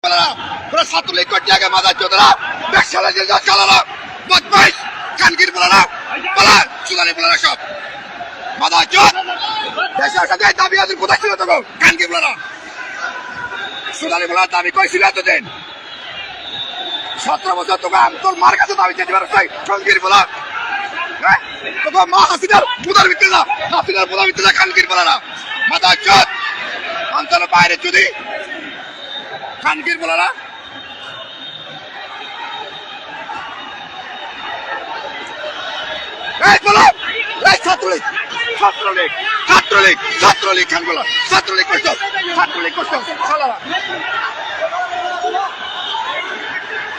বেলারা তোরা ছাত্রলীগ করতে আগে মাদার চোদরা ব্যবসালা জেল চালারা বদমাইশ কানকির বেলারা পালা সুদানি বেলারা সব মাদার চোদ দেশের সাথে দাবি আদের কোথায় ছিল তোকে কানকির বেলারা সুদানি বেলার দাবি কইছিল এতদিন 17 বছর তোকে তোর মার কাছে দাবি চাইতে পারছ কানকির বেলা তোকে মা হাসিনার মুদার ভিতরে না হাসিনার মুদার ভিতরে কানকির বেলারা মাদার চোদ অঞ্চল বাইরে যদি কানকির বেলারা ছাত্রলীগ ছাত্রলীগ ছাত্রলীগ ছাত্রলীগ খানগোলা ছাত্রলীগ কষ্ট ছাত্রলীগ কষ্ট সালারা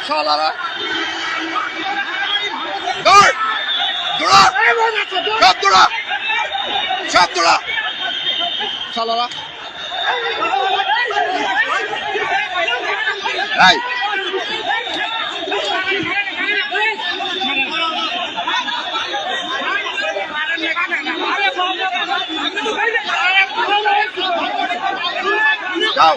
সালারা দৌড় দৌড়া সব দৌড়া সব দৌড়া সালারা এই যাও যাও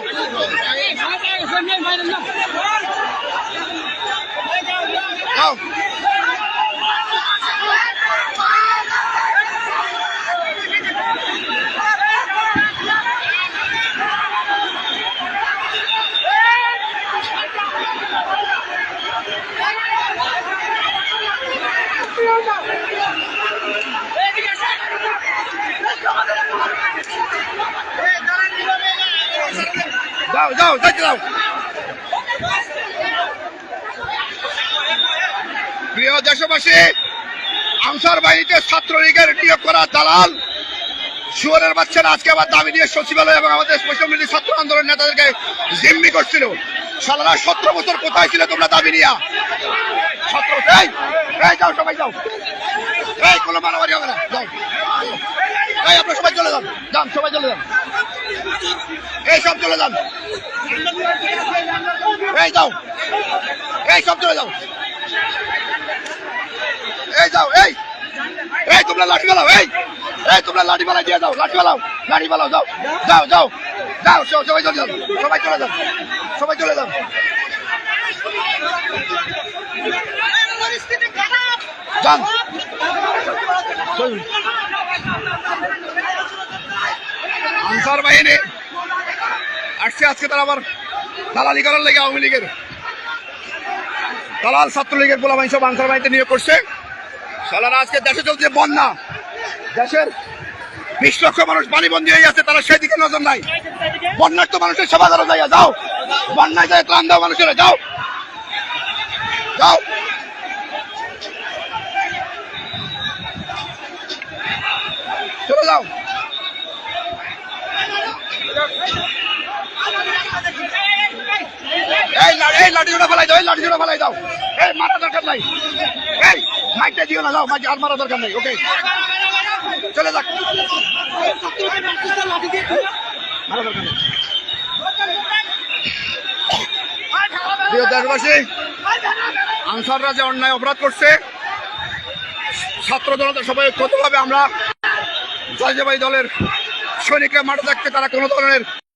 যাও যাও যাইতে যাও প্রিয় দেশবাসী আনসার বাহিনীতে ছাত্রলীগের নিয়োগ করা দালাল শুয়োরের বাচ্চারা আজকে আবার দাবি নিয়ে সচিবালয় এবং আমাদের স্পেশাল ছাত্র আন্দোলন নেতাদেরকে জিম্মি করছিল সালারা 17 বছর কোথায় ছিল তোমরা দাবি নিয়া 17 বছর এই যাও সবাই যাও এই কোনো মারামারি হবে না যাও এই আপনারা সবাই চলে যান যান সবাই চলে যান এই সব চলে যান এই যাও এই সব চলে যাও এই যাও এই এই তোমরা লাঠি বালাও এই এই তোমরা লাঠি বালাই দিয়ে যাও লাঠি বালাও যাও যাও যাও যাও সবাই চলে যান সবাই চলে যান সবাই চলে যান যান আনসার বাহিনী আসছে আজকে তারা আবার দালালি করার লেগে আওয়ামী লীগের দালাল ছাত্রলীগের পোলাবাহিনী সব আনসার বাহিনীতে নিয়োগ করছে সালারা আজকে দেশে চলছে বন্যা দেশের 20 লক্ষ মানুষ পানিবন্দী হয়ে যাচ্ছে তারা সেদিকে নজর নাই বন্যার তো মানুষের সেবা করা যায় যাও বন্যায় যায় ত্রাণ দাও মানুষেরা যাও যাও চলে যাও এই লাঠি জোড়া ফেলাই দাও এই লাঠি জোড়া ফেলাই দাও এই মারা দরকার নাই এই মাইকটা দিও না যাও মাইক আর মারা দরকার নাই ওকে চলে যাক প্রিয় দেশবাসী আনসাররা যে অন্যায় অপরাধ করছে ছাত্র জনতা সবাই কতভাবে আমরা জাতীয়তাবাদী দলের সৈনিকরা মাঠে থাকতে তারা কোনো ধরনের